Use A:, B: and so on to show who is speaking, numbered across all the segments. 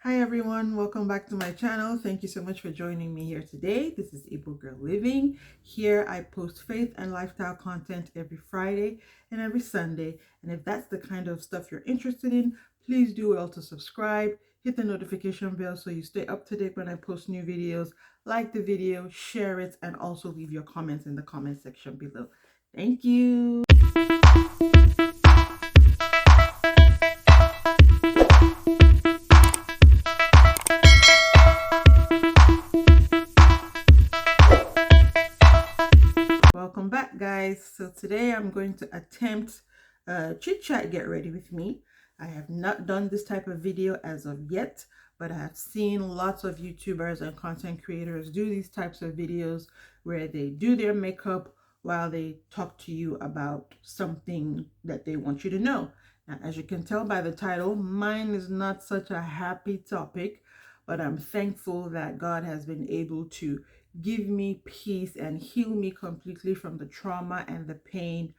A: Hi everyone, welcome back to my channel. Thank you so much for joining me here today. This is Able Girl Living. Here I post faith and lifestyle content every Friday and every Sunday. And if that's the kind of stuff you're interested in, please do well to subscribe, hit the notification bell so you stay up to date when I post new videos. Like the video, share it, and also leave your comments in the comment section below. Thank you. Welcome back, guys. So today I'm going to attempt chit chat get ready with me. I have not done this type of video as of yet, but I have seen lots of YouTubers and content creators do these types of videos where they do their makeup while they talk to you about something that they want you to know. Now, as you can tell by the title, mine is not such a happy topic, but I'm thankful that God has been able to give me peace and heal me completely from the trauma and the pain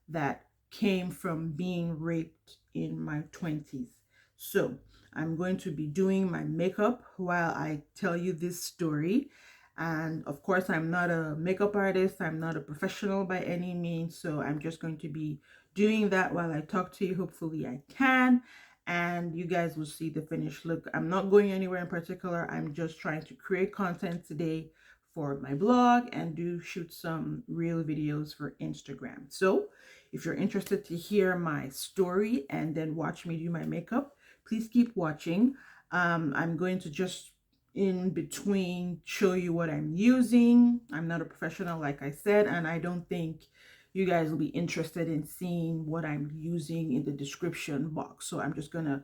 A: that came from being raped in my 20s. So I'm going to be doing my makeup while I tell you this story. And of course, I'm not a makeup artist. I'm not a professional by any means. So I'm just going to be doing that while I talk to you. Hopefully I can. And you guys will see the finished look. I'm not going anywhere in particular. I'm just trying to create content today for my blog and shoot some real videos for Instagram. So if you're interested to hear my story and then watch me do my makeup, please keep watching. I'm going to just in between show you what I'm using. I'm not a professional, like I said, and I don't think you guys will be interested in seeing what I'm using in the description box. So I'm just gonna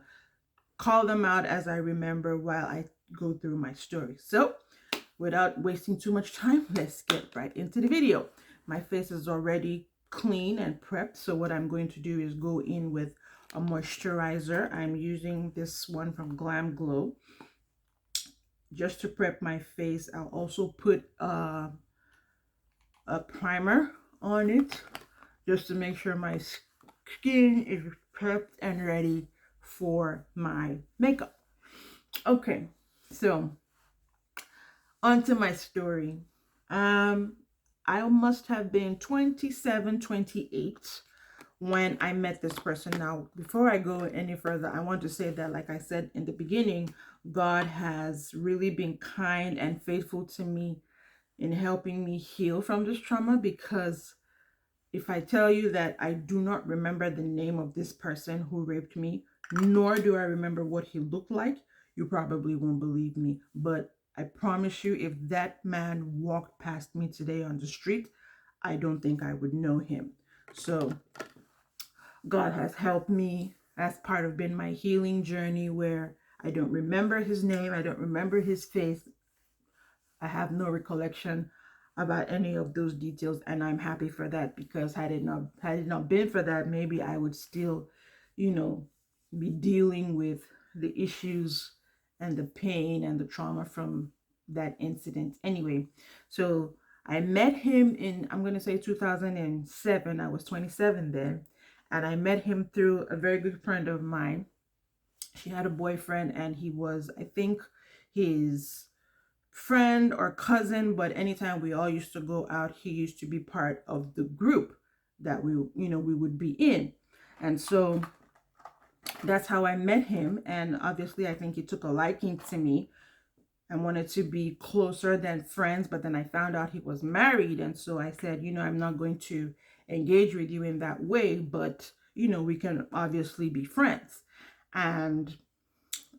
A: call them out as I remember while I go through my story. So without wasting too much time, let's get right into the video. My face is already clean and prepped, so what I'm going to do is go in with a moisturizer. I'm using this one from Glam Glow just to prep my face. I'll also put a primer on it just to make sure my skin is prepped and ready for my makeup. Okay, so onto my story. I must have been 27, 28 when I met this person. Now, before I go any further, I want to say that, like I said in the beginning, God has really been kind and faithful to me in helping me heal from this trauma, because if I tell you that I do not remember the name of this person who raped me, nor do I remember what he looked like, you probably won't believe me. But I promise you, if that man walked past me today on the street, I don't think I would know him. So God has helped me as part of been my healing journey, where I don't remember his name, I don't remember his face, I have no recollection about any of those details, and I'm happy for that, because had it not been for that, maybe I would still, be dealing with the issues and the pain and the trauma from that incident. Anyway, so I met him in, I'm going to say 2007. I was 27 then, and I met him through a very good friend of mine. She had a boyfriend, and he was, I think, his friend or cousin, but anytime we all used to go out, he used to be part of the group that we would be in. And so that's how I met him. And obviously I think he took a liking to me and wanted to be closer than friends. But then I found out he was married, and so I said, I'm not going to engage with you in that way, but we can obviously be friends. And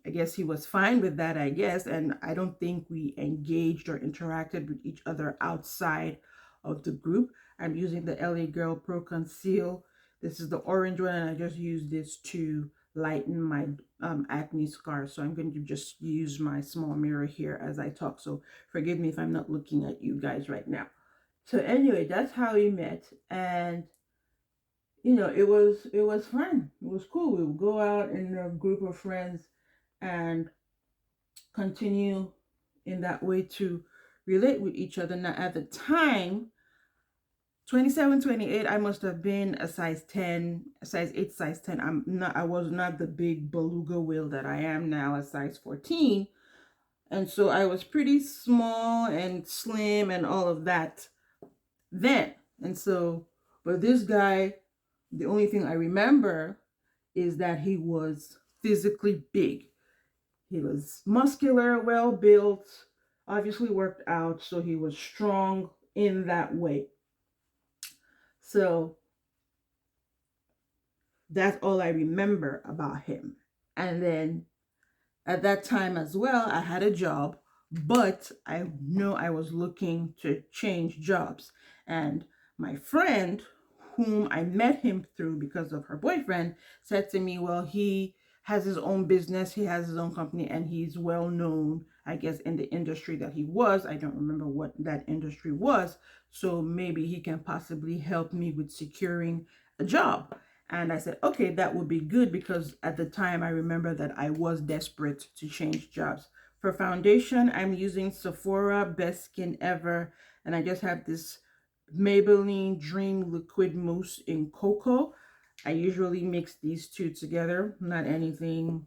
A: I guess he was fine with that, I guess. And I don't think we engaged or interacted with each other outside of the group. I'm using the LA Girl Pro Conceal. This is the orange one, and I just use this to lighten my acne scars. So I'm going to just use my small mirror here as I talk. So forgive me if I'm not looking at you guys right now. So anyway, that's how we met. And it was fun. It was cool. We would go out in a group of friends and continue in that way to relate with each other. Now, at the time, 27, 28, I must have been a size 10, a size 8, size 10. I was not the big beluga whale that I am now, a size 14. And so I was pretty small and slim and all of that then. And so, but this guy, the only thing I remember is that he was physically big. He was muscular, well built, obviously worked out, so he was strong in that way. So that's all I remember about him. And then at that time as well, I had a job, but I know I was looking to change jobs. And my friend, whom I met him through because of her boyfriend, said to me, well, he has his own business, he has his own company, and he's well known, I guess, in the industry that he was. I don't remember what that industry was. So maybe he can possibly help me with securing a job. And I said, okay, that would be good, because at the time I remember that I was desperate to change jobs. For foundation, I'm using Sephora Best Skin Ever, and I just have this Maybelline Dream Liquid Mousse in Cocoa. I usually mix these two together, not anything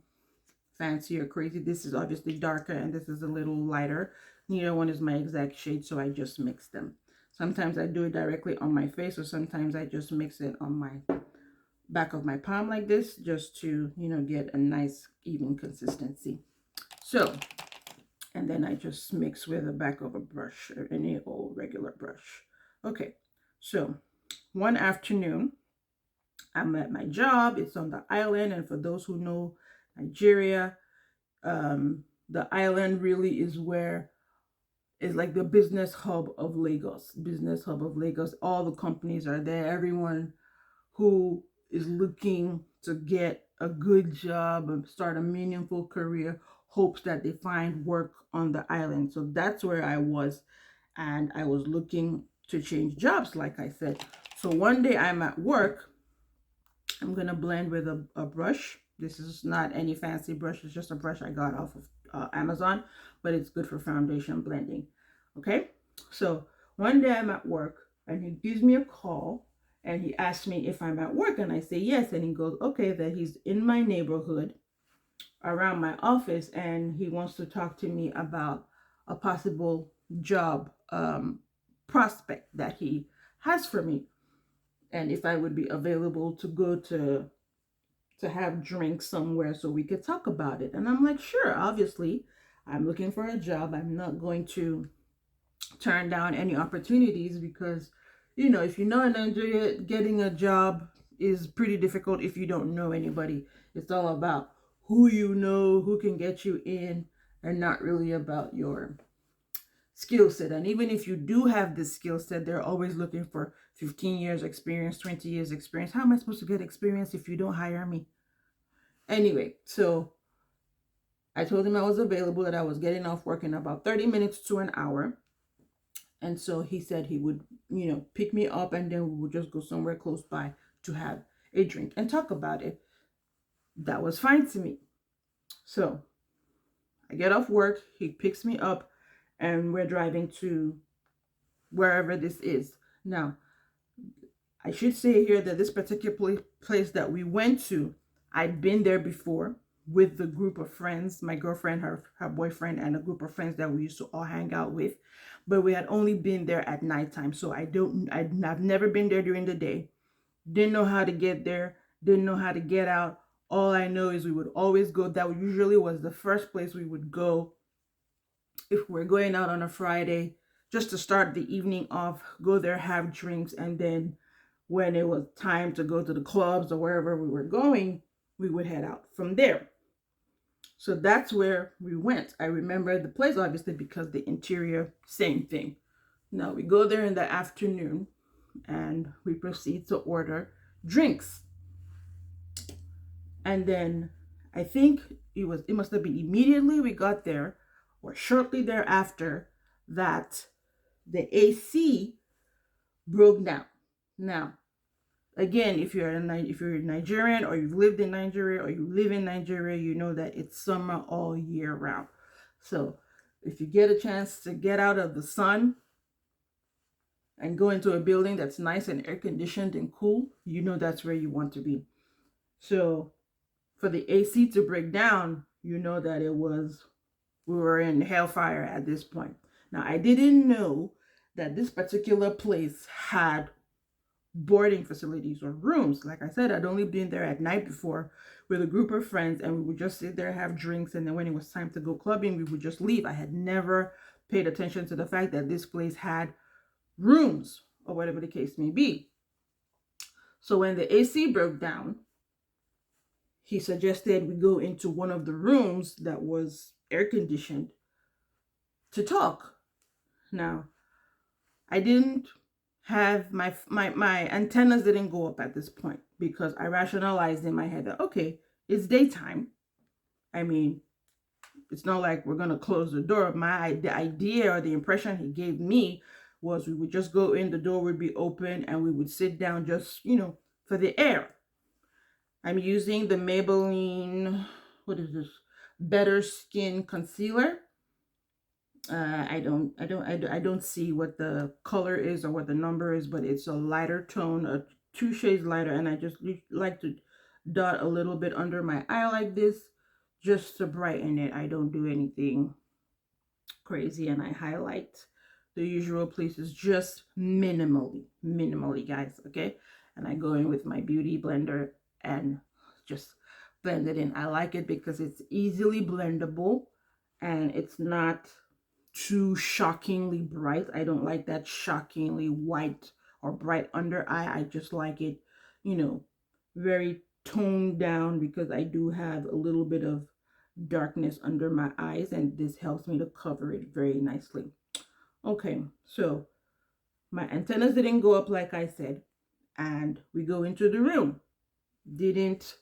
A: fancy or crazy. This is obviously darker and this is a little lighter. Neither one is my exact shade, so I just mix them. Sometimes I do it directly on my face, or sometimes I just mix it on my back of my palm like this, just to, get a nice even consistency. So, and then I just mix with the back of a brush, or any old regular brush. Okay, so one afternoon, I'm at my job. It's on the island, and for those who know Nigeria, the island really is where is like the business hub of Lagos. Business hub of Lagos. All the companies are there. Everyone who is looking to get a good job and start a meaningful career hopes that they find work on the island. So that's where I was, and I was looking to change jobs, like I said. So one day I'm at work. I'm gonna blend with a brush. This is not any fancy brush. It's just a brush I got off of Amazon, but it's good for foundation blending. Okay, so one day I'm at work and he gives me a call and he asks me if I'm at work, and I say yes, and he goes, okay, that he's in my neighborhood around my office and he wants to talk to me about a possible job prospect that he has for me, and if I would be available to go to have drinks somewhere so we could talk about it. And I'm like, sure, obviously I'm looking for a job. I'm not going to turn down any opportunities, because if you know in Nigeria, getting a job is pretty difficult if you don't know anybody. It's all about who you know, who can get you in, and not really about your skill set. And even if you do have this skill set, they're always looking for 15 years experience, 20 years experience. How am I supposed to get experience if you don't hire me? Anyway, so I told him I was available, that I was getting off work in about 30 minutes to an hour. And so he said he would, pick me up, and then we would just go somewhere close by to have a drink and talk about it. That was fine to me. So I get off work, he picks me up, and we're driving to wherever this is. Now, I should say here that this particular place that we went to, I'd been there before with the group of friends, my girlfriend, her boyfriend, and a group of friends that we used to all hang out with. But we had only been there at nighttime. So I've never been there during the day. Didn't know how to get there. Didn't know how to get out. All I know is we would always go. That usually was the first place we would go if we're going out on a Friday, just to start the evening off, go there, have drinks, and then when it was time to go to the clubs or wherever we were going, we would head out from there. So that's where we went. I remember the place, obviously, because the interior, same thing. Now we go there in the afternoon and we proceed to order drinks. And then I think it must have been immediately we got there, or shortly thereafter, that the AC broke down. Now, again, if you're Nigerian, or you've lived in Nigeria, or you live in Nigeria, you know that it's summer all year round. So if you get a chance to get out of the sun, and go into a building that's nice and air conditioned and cool, you know that's where you want to be. So for the AC to break down, you know that we were in hellfire at this point. Now, I didn't know that this particular place had boarding facilities or rooms. Like I said, I'd only been there at night before with a group of friends, and we would just sit there, have drinks, and then when it was time to go clubbing, we would just leave. I had never paid attention to the fact that this place had rooms or whatever the case may be. So when the AC broke down, he suggested we go into one of the rooms that was air conditioned to talk. Now, I didn't have my antennas didn't go up at this point because I rationalized in my head that, okay, it's daytime. I mean, it's not like we're gonna close the door. The idea or the impression he gave me was we would just go in, the door would be open, and we would sit down just, for the air. I'm using the Maybelline, what is this? Better Skin Concealer. I don't see what the color is or what the number is, but it's a lighter tone, 2 shades lighter, and I just like to dot a little bit under my eye like this, just to brighten it. I don't do anything crazy, and I highlight the usual places just minimally, guys. Okay, and I go in with my beauty blender and just blend it in. I like it because it's easily blendable and it's not too shockingly bright. I don't like that shockingly white or bright under eye. I just like it, very toned down because I do have a little bit of darkness under my eyes, and this helps me to cover it very nicely. Okay, so my antennas didn't go up like I said, and we go into the room. Didn't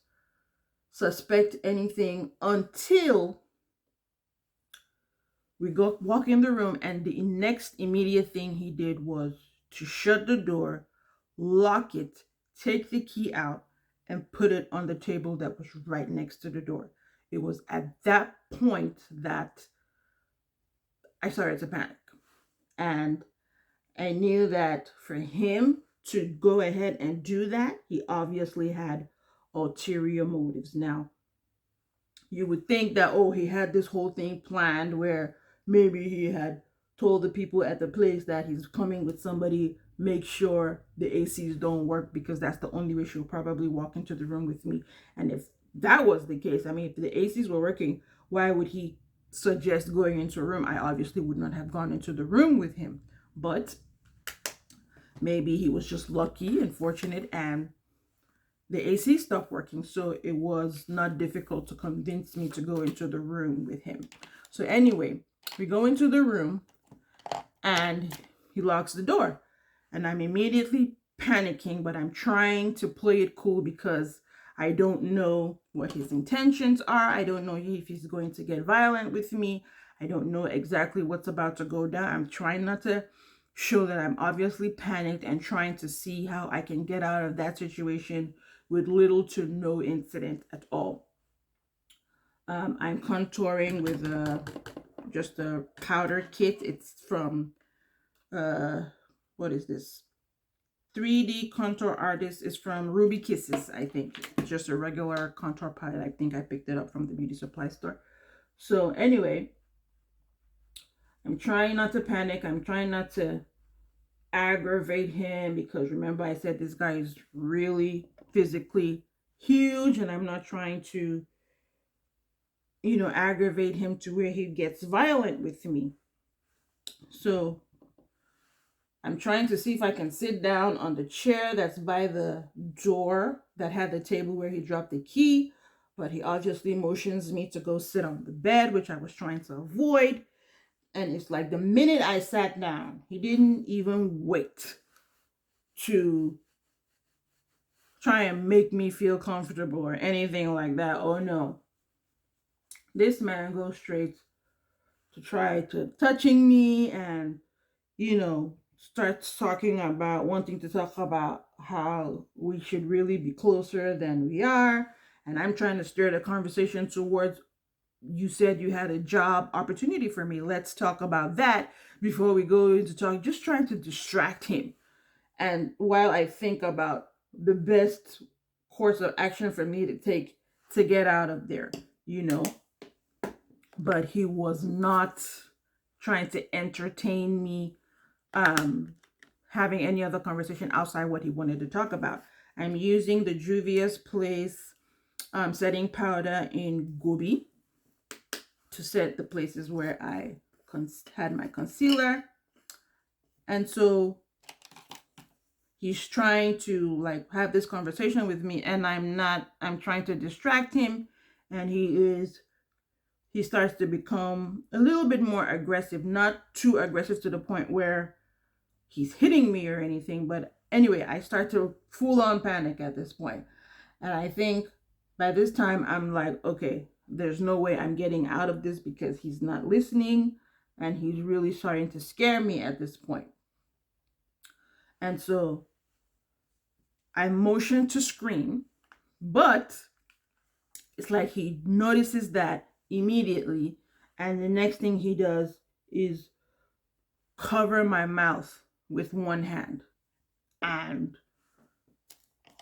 A: suspect anything until we walk in the room, and the next immediate thing he did was to shut the door, lock it, take the key out, and put it on the table that was right next to the door. It was at that point that I started to panic. And I knew that for him to go ahead and do that, he obviously had ulterior motives. Now, you would think that, oh, he had this whole thing planned where maybe he had told the people at the place that he's coming with somebody, make sure the ACs don't work because that's the only way she'll probably walk into the room with me. And if that was the case, I mean, if the ACs were working, why would he suggest going into a room? I obviously would not have gone into the room with him. But maybe he was just lucky and fortunate and the AC stopped working, so it was not difficult to convince me to go into the room with him. So anyway, we go into the room and he locks the door. And I'm immediately panicking, but I'm trying to play it cool because I don't know what his intentions are. I don't know if he's going to get violent with me. I don't know exactly what's about to go down. I'm trying not to show that I'm obviously panicked and trying to see how I can get out of that situation with little to no incident at all. I'm contouring with just a powder kit. It's from, what is this? 3D Contour Artist. Is from Ruby Kisses, I think. It's just a regular contour palette. I think I picked it up from the beauty supply store. So anyway, I'm trying not to panic. I'm trying not to aggravate him because remember I said this guy is really physically huge, and I'm not trying to, aggravate him to where he gets violent with me. So I'm trying to see if I can sit down on the chair that's by the door that had the table where he dropped the key, but he obviously motions me to go sit on the bed, which I was trying to avoid. And it's like the minute I sat down, he didn't even wait to try and make me feel comfortable or anything like that. Oh no. This man goes straight to try to touching me and, starts talking about wanting to talk about how we should really be closer than we are. And I'm trying to steer the conversation towards you said you had a job opportunity for me. Let's talk about that before we go into talk. Just trying to distract him. And while I think about the best course of action for me to take to get out of there, you know, but he was not trying to entertain me having any other conversation outside what he wanted to talk about. I'm using the Juvia's Place setting powder in Gobi to set the places where I had my concealer. And so he's trying to like have this conversation with me, and I'm trying to distract him, and he starts to become a little bit more aggressive, not too aggressive to the point where he's hitting me or anything. But anyway, I start to full on panic at this point. And I think by this time, I'm like, okay, there's no way I'm getting out of this because he's not listening and he's really starting to scare me at this point. And so I motion to scream, but it's like he notices that immediately. And the next thing he does is cover my mouth with one hand and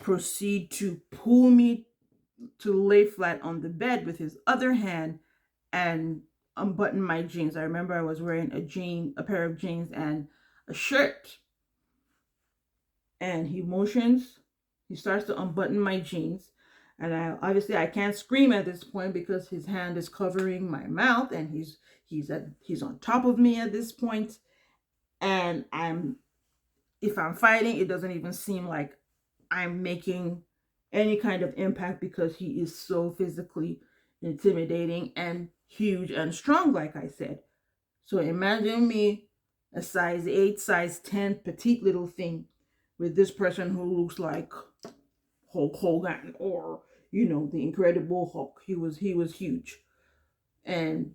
A: proceed to pull me to lay flat on the bed with his other hand and unbutton my jeans. I remember I was wearing a pair of jeans and a shirt. And he starts to unbutton my jeans. And obviously I can't scream at this point because his hand is covering my mouth and he's on top of me at this point. And if I'm fighting, it doesn't even seem like I'm making any kind of impact because he is so physically intimidating and huge and strong, like I said. So imagine me, a size 8, size 10, petite little thing, with this person who looks like Hulk Hogan or, the Incredible Hulk. He was huge. And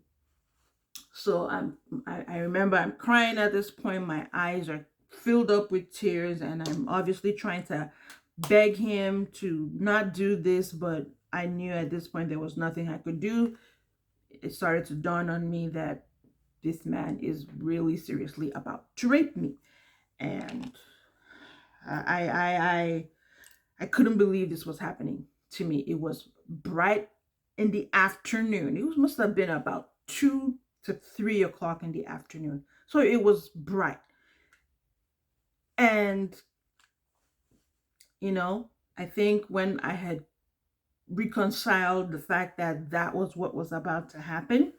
A: so I remember I'm crying at this point. My eyes are filled up with tears, and I'm obviously trying to beg him to not do this, but I knew at this point there was nothing I could do. It started to dawn on me that this man is really seriously about to rape me. And I couldn't believe this was happening to me. It was bright in the afternoon. It must have been about 2 to 3 o'clock in the afternoon. So it was bright. And, I think when I had reconciled the fact that that was what was about to happen,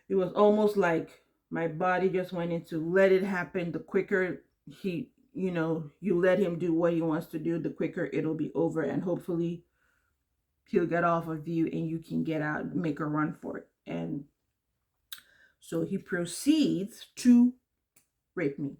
A: it was almost like my body just went into let it happen. The quicker you let him do what he wants to do, the quicker it'll be over, and hopefully he'll get off of you and you can get out, make a run for it. And so he proceeds to rape me.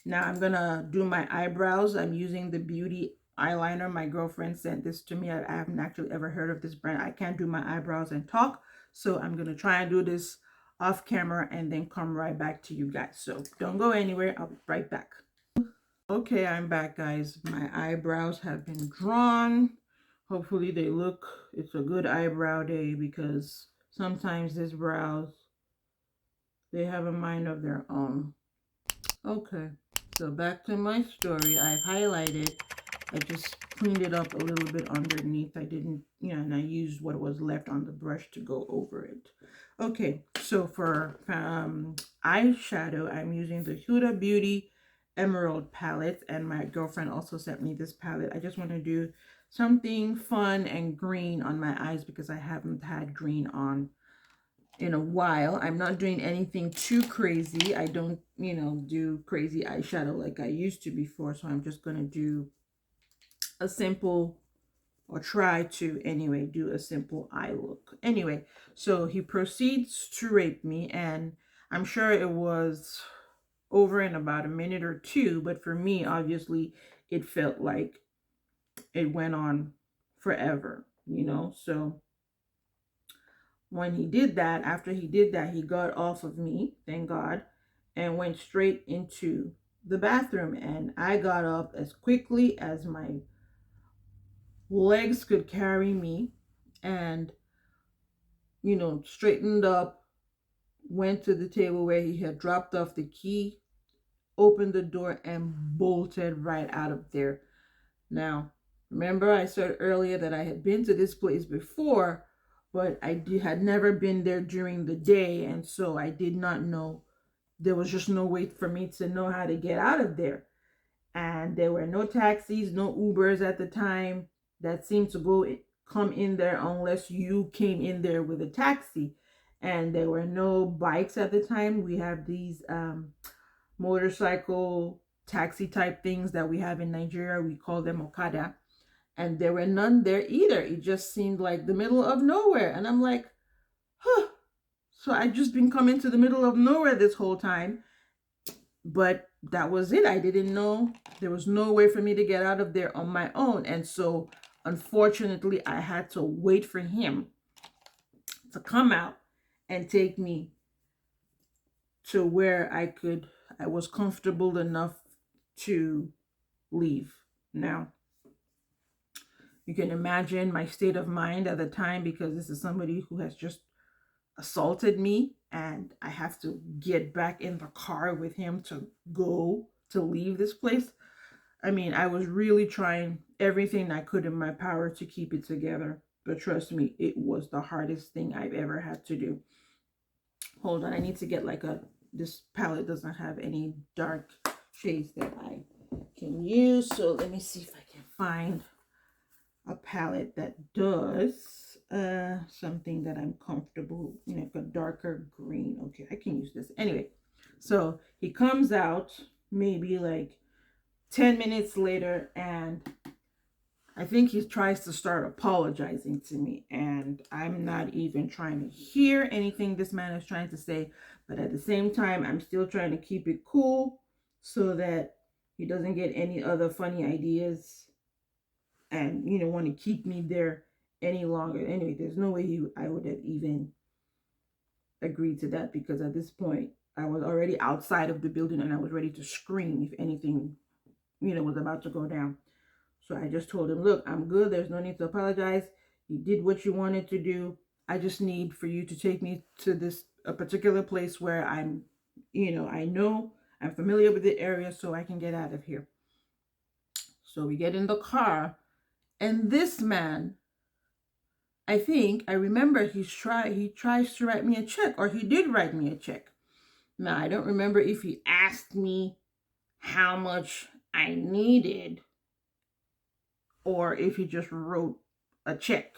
A: Now I'm gonna do my eyebrows. I'm using the Beauty eyeliner. My girlfriend sent this to me. I haven't actually ever heard of this brand. I can't do my eyebrows and talk, so I'm gonna try and do this off camera and then come right back to you guys. So don't go anywhere. I'll be right back. Okay, I'm back, guys. My eyebrows have been drawn. Hopefully it's a good eyebrow day, because sometimes these brows, they have a mind of their own. Okay, so back to my story. I've highlighted. I just cleaned it up a little bit underneath. I didn't, and I used what was left on the brush to go over it. Okay, so for eyeshadow, I'm using the Huda Beauty Emerald palette, and my girlfriend also sent me this palette. I just want to do something fun and green on my eyes because I haven't had green on in a while. I'm not doing anything too crazy. I don't, do crazy eyeshadow like I used to before. So I'm just going to do a simple, or try to anyway, do a simple eye look. Anyway, so he proceeds to rape me, and I'm sure it was over in about a minute or two, but for me, obviously, it felt like it went on forever, So when he did that, after he did that, he got off of me, thank God, and went straight into the bathroom. And I got up as quickly as my legs could carry me, and you know, straightened up, went to the table where he had dropped off the key, opened the door, and bolted right out of there. Now, remember I said earlier that I had been to this place before, but had never been there during the day, and so I did not know. There was just no way for me to know how to get out of there. And there were no taxis, no Ubers at the time that seemed to come in there unless you came in there with a taxi. And there were no bikes at the time. We have these motorcycle taxi type things that we have in Nigeria. We call them Okada. And there were none there either. It just seemed like the middle of nowhere. And I'm like, huh. So I just been coming to the middle of nowhere this whole time. But that was it. I didn't know. There was no way for me to get out of there on my own. And so, unfortunately, I had to wait for him to come out and take me to where I was comfortable enough to leave. Now, you can imagine my state of mind at the time, because this is somebody who has just assaulted me, and I have to get back in the car with him to leave this place. I mean, I was really trying everything I could in my power to keep it together, but trust me, it was the hardest thing I've ever had to do. Hold on, I need to get this palette doesn't have any dark shades that I can use, so let me see if I can find a palette that does something that I'm comfortable, you know, a darker green. Okay, I can use this. Anyway, so he comes out maybe like 10 minutes later, and I think he tries to start apologizing to me, and I'm not even trying to hear anything this man is trying to say, but at the same time, I'm still trying to keep it cool so that he doesn't get any other funny ideas and, you know, want to keep me there any longer. Anyway, there's no way I would have even agreed to that, because at this point I was already outside of the building and I was ready to scream if anything, you know, was about to go down. So I just told him, look, I'm good. There's no need to apologize. You did what you wanted to do. I just need for you to take me to a particular place where I'm, you know I'm familiar with the area, so I can get out of here. So we get in the car, and this man, I remember he tries to write me a check, or he did write me a check. Now, I don't remember if he asked me how much I needed or if he just wrote a check.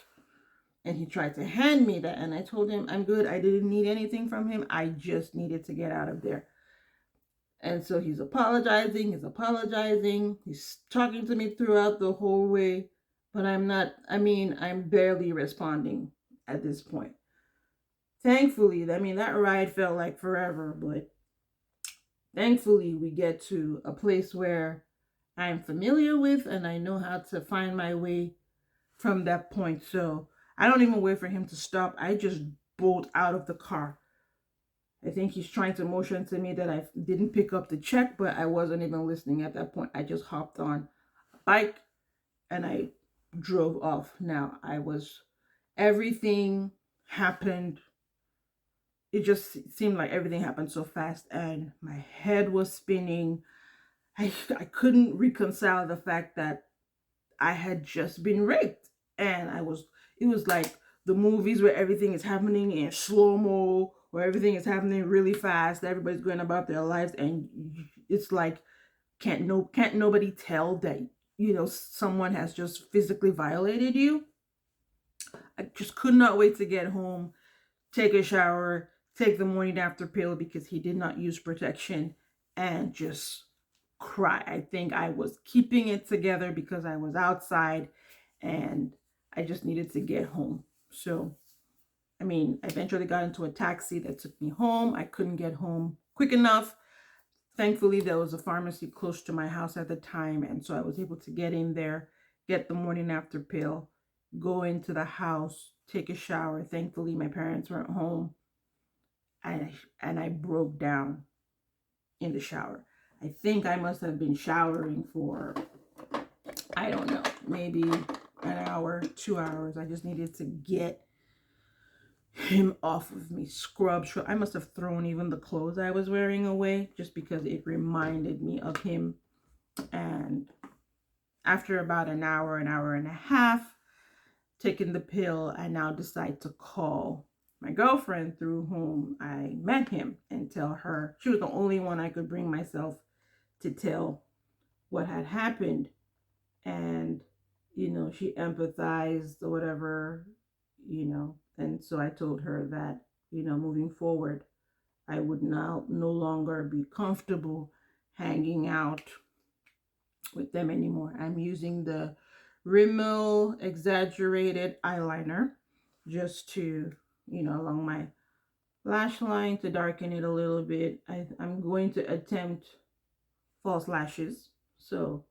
A: And he tried to hand me that, and I told him I'm good. I didn't need anything from him. I just needed to get out of there. And so he's apologizing. He's talking to me throughout the whole way. But I'm barely responding at this point. Thankfully, that ride felt like forever, but thankfully we get to a place where I'm familiar with and I know how to find my way from that point. So I don't even wait for him to stop. I just bolt out of the car. I think he's trying to motion to me that I didn't pick up the check, but I wasn't even listening at that point. I just hopped on a bike and I drove off. Now, everything happened. It just seemed like everything happened so fast and my head was spinning. I couldn't reconcile the fact that I had just been raped. And it was like the movies where everything is happening in slow-mo, where everything is happening really fast. Everybody's going about their lives. And it's like, can't nobody tell that, someone has just physically violated you? I just could not wait to get home, take a shower, take the morning after pill because he did not use protection, and just cry. I think I was keeping it together because I was outside and I just needed to get home. So, I eventually got into a taxi that took me home. I couldn't get home quick enough. Thankfully, there was a pharmacy close to my house at the time, and so I was able to get in there, get the morning after pill, go into the house, take a shower. Thankfully, my parents weren't home, and I broke down in the shower. I think I must have been showering for, I don't know, maybe an hour, 2 hours. I just needed to get him off of me. Scrub. I must have thrown even the clothes I was wearing away just because it reminded me of him. And after about an hour and a half taking the pill, I now decide to call my girlfriend through whom I met him and tell her. She was the only one I could bring myself to tell what had happened. And, she empathized or whatever, And so I told her that, moving forward, I would now no longer be comfortable hanging out with them anymore. I'm using the Rimmel exaggerated eyeliner just to, along my lash line to darken it a little bit. I'm going to attempt false lashes. So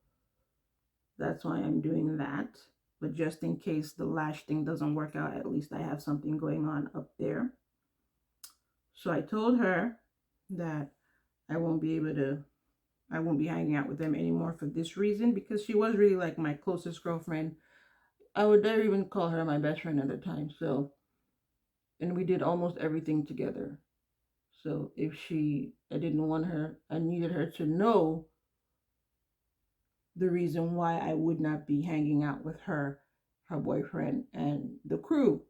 A: that's why I'm doing that. But just in case the lash thing doesn't work out, at least I have something going on up there. So I told her that I won't be hanging out with them anymore for this reason, because she was really like my closest girlfriend. I would dare even call her my best friend at the time. So, and we did almost everything together. So I didn't want her, I needed her to know the reason why I would not be hanging out with her boyfriend, and the crew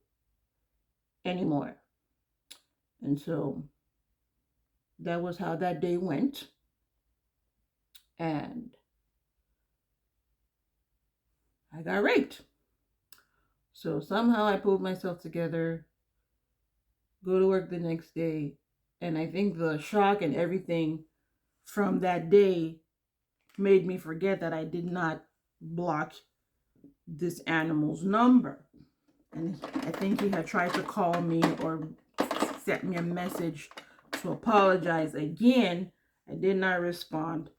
A: anymore. And so that was how that day went. And I got raped. So somehow I pulled myself together, go to work the next day, and I think the shock and everything from that day made me forget that I did not block this animal's number. And I think he had tried to call me or sent me a message to apologize again. I did not respond.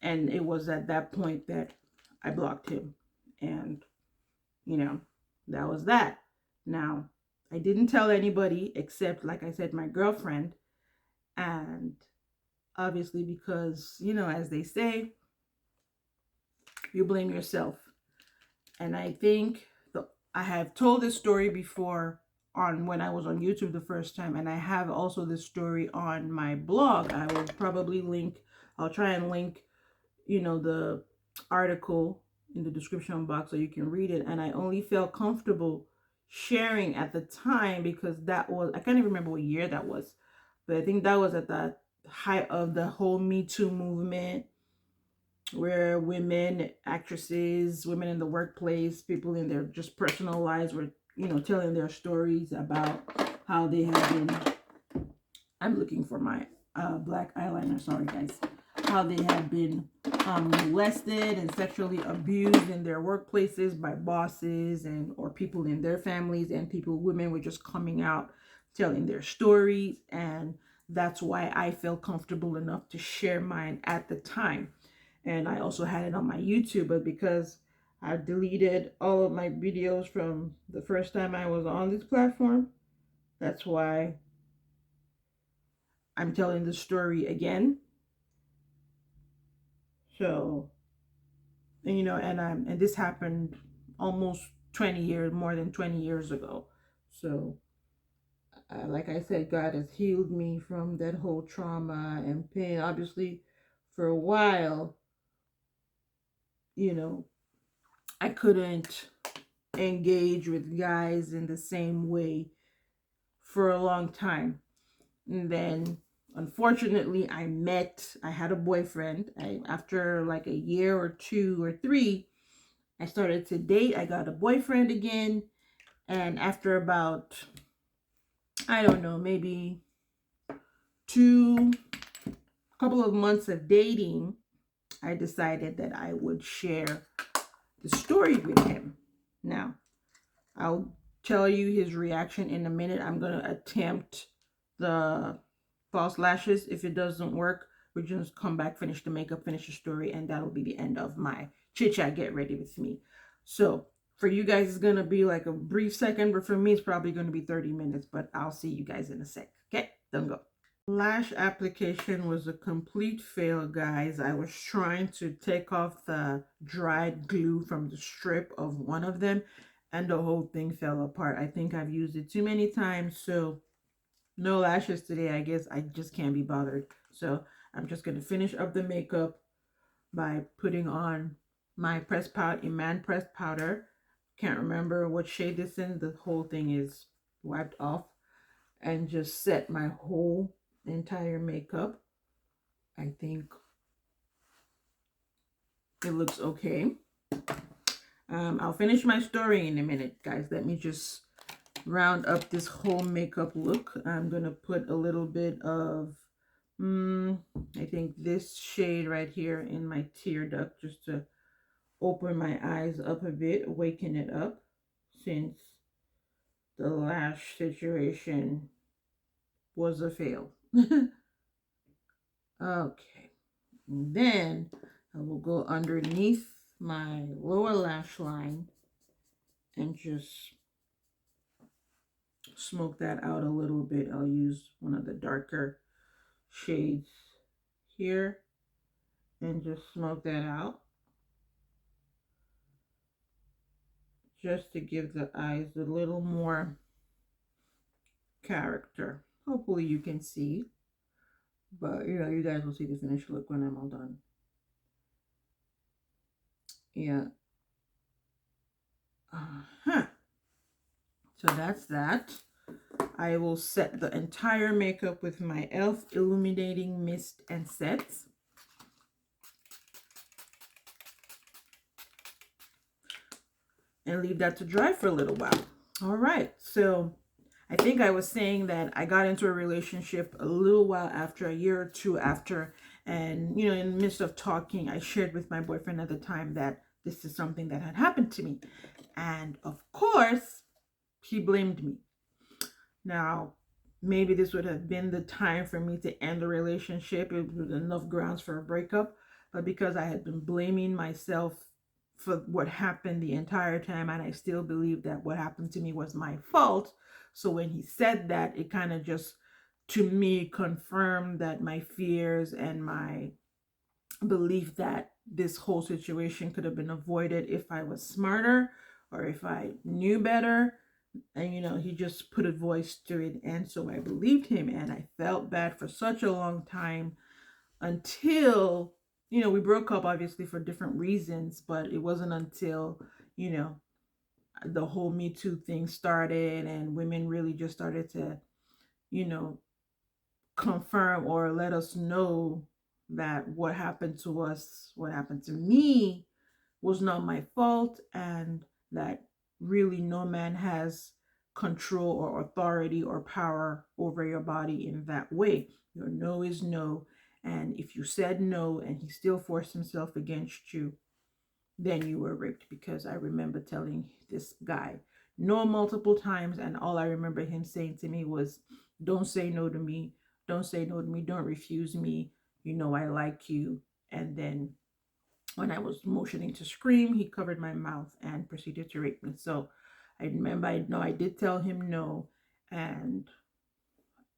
A: And it was at that point that I blocked him. And, that was that. Now, I didn't tell anybody except, like I said, my girlfriend. And obviously, because, as they say, you blame yourself. And I think I have told this story before on when I was on YouTube the first time, and I have also this story on my blog. I will probably I'll try and link, the article in the description box so you can read it. And I only felt comfortable sharing at the time because that was, I can't even remember what year that was, but I think that was at the height of the whole Me Too movement, where women, actresses, women in the workplace, people in their just personal lives were, telling their stories about how they have been, I'm looking for my black eyeliner, sorry guys, how they have been molested and sexually abused in their workplaces by bosses or people in their families, and women were just coming out telling their stories. And that's why I felt comfortable enough to share mine at the time. And I also had it on my YouTube, but because I deleted all of my videos from the first time I was on this platform, that's why I'm telling the story again. So, and this happened almost 20 years, more than 20 years ago. So, like I said, God has healed me from that whole trauma and pain. Obviously, for a while, I couldn't engage with guys in the same way for a long time. And then unfortunately I had a boyfriend. After like a year or 2 or 3, I started to date. I got a boyfriend again. And after about, I don't know, maybe couple of months of dating, I decided that I would share the story with him. Now, I'll tell you his reaction in a minute. I'm going to attempt the false lashes. If it doesn't work, we'll just come back, finish the makeup, finish the story, and that'll be the end of my chit chat. Get ready with me. So for you guys, it's going to be like a brief second, but for me, it's probably going to be 30 minutes, but I'll see you guys in a sec. Okay, don't go. Lash application was a complete fail, guys. I was trying to take off the dried glue from the strip of one of them, and the whole thing fell apart. I think I've used it too many times, so no lashes today. I guess I just can't be bothered. So I'm just going to finish up the makeup by putting on my pressed powder, Iman pressed powder. Can't remember what shade this in. The whole thing is wiped off, and just set my whole entire makeup. I think it looks okay. I'll finish my story in a minute, guys. Let me just round up this whole makeup look. I'm gonna put a little bit of I think this shade right here in my tear duct, just to open my eyes up a bit, waken it up, since the lash situation was a fail. Okay, and then I will go underneath my lower lash line and just smoke that out a little bit. I'll use one of the darker shades here and just smoke that out, just to give the eyes a little more character. Hopefully you can see, but you guys will see the finished look when I'm all done. Yeah. So that's that. I will set the entire makeup with my e.l.f. Illuminating Mist and Set. And leave that to dry for a little while. All right, so I think I was saying that I got into a relationship a little while after, a year or two after, and in the midst of talking, I shared with my boyfriend at the time that this is something that had happened to me. And of course, he blamed me. Now, maybe this would have been the time for me to end the relationship. It was enough grounds for a breakup. But because I had been blaming myself for what happened the entire time, and I still believe that what happened to me was my fault. So when he said that, it kind of just, to me, confirmed that my fears and my belief that this whole situation could have been avoided if I was smarter or if I knew better. And he just put a voice to it, and so I believed him, and I felt bad for such a long time, until we broke up, obviously for different reasons, but it wasn't until the whole Me Too thing started, and women really just started to confirm or let us know that what happened to us, what happened to me, was not my fault, and that really no man has control or authority or power over your body in that way. Your no is no, and if you said no and he still forced himself against you, then you were raped. Because I remember telling this guy no multiple times, and all I remember him saying to me was, don't say no to me, don't say no to me, don't refuse me, I like you. And then when I was motioning to scream, he covered my mouth and proceeded to rape me. So I remember, I did tell him no. And,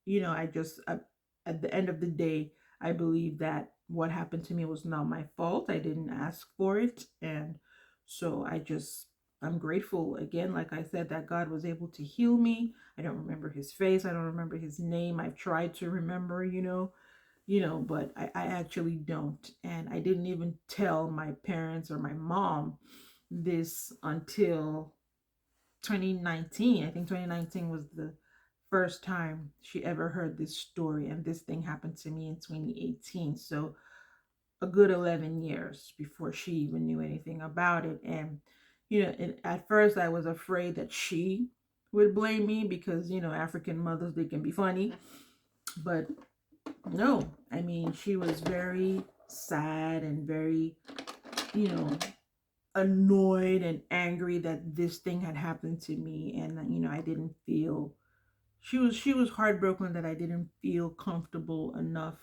A: at the end of the day, I believe that what happened to me was not my fault. I didn't ask for it. And so I'm grateful again, like I said, that God was able to heal me. I don't remember his face. I don't remember his name. I've tried to remember, but I actually don't. And I didn't even tell my parents or my mom this until 2019. I think 2019 was the first time she ever heard this story. And this thing happened to me in 2018. So a good 11 years before she even knew anything about it. And, at first I was afraid that she would blame me because, African mothers, they can be funny. But no, I mean, she was very sad and very, annoyed and angry that this thing had happened to me. And, I didn't feel, she was heartbroken that I didn't feel comfortable enough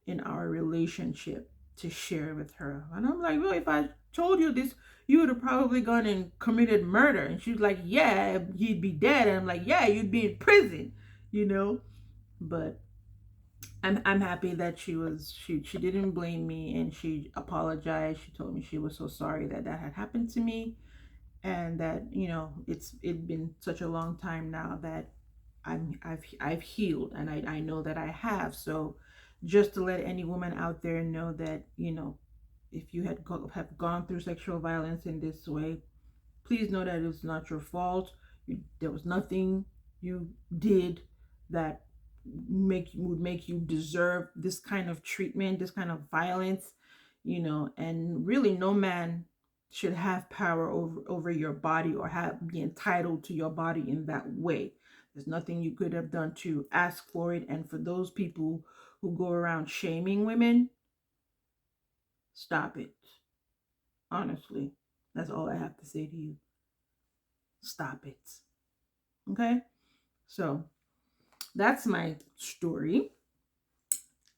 A: in our relationship to share with her. And I'm like, well, if I told you this, you would have probably gone and committed murder. And she's like, yeah, you'd be dead. And I'm like, yeah, you'd be in prison, But I'm happy that she didn't blame me, and she apologized. She told me she was so sorry that had happened to me. and that, you know, it's been such a long time now that I've healed, and I know that I have. So just to let any woman out there know that, you know, if you have gone through sexual violence in this way, please know that it's not your fault. There was nothing you did that would make you deserve this kind of treatment, this kind of violence, you know. And really, no man should have power over your body, or be entitled to your body in that way. There's nothing you could have done to ask for it. And for those people who go around shaming women, stop it. Honestly, that's all I have to say to you. Stop it. Okay? So that's my story.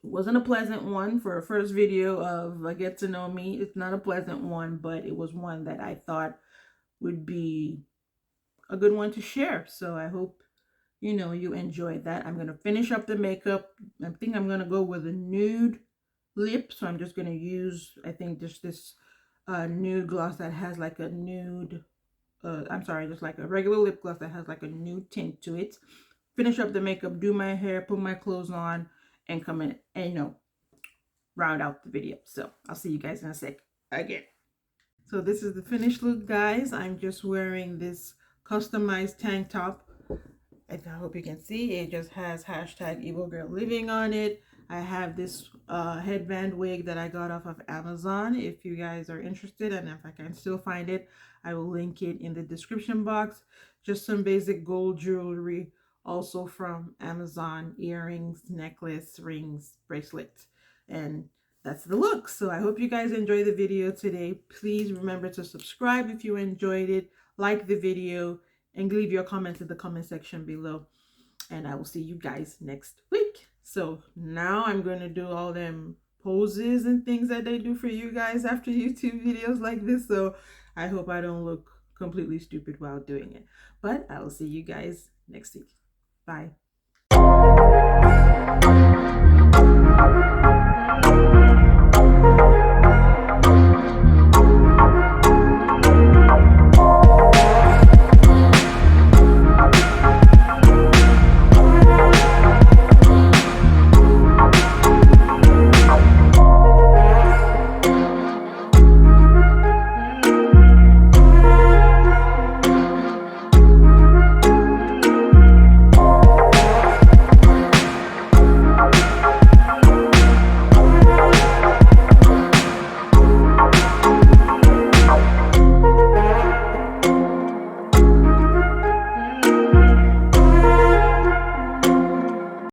A: It wasn't a pleasant one for a first video of a get to know me. It's not a pleasant one, but it was one that I thought would be a good one to share. So I hope, you know, you enjoyed that. I'm going to finish up the makeup. I think I'm going to go with a nude lip. So I'm just going to use, I think, just this nude gloss that has like a nude, just like a regular lip gloss that has like a nude tint to it. Finish up the makeup, do my hair, put my clothes on, and come in and, you know, round out the video. So I'll see you guys in a sec again. So this is the finished look, guys. I'm just wearing this customized tank top. I hope you can see it just has hashtag Evil Girl Living on it. I have this headband wig that I got off of Amazon. If you guys are interested, and if I can still find it, I will link it in the description box. Just some basic gold jewelry, also from Amazon: earrings, necklace, rings, bracelets, and that's the look. So I hope you guys enjoyed the video today. Please remember to subscribe if you enjoyed it, like the video, and leave your comments in the comment section below. And I will see you guys next week. So now I'm going to do all them poses and things that they do for you guys after YouTube videos like this. So I hope I don't look completely stupid while doing it. But I will see you guys next week. Bye.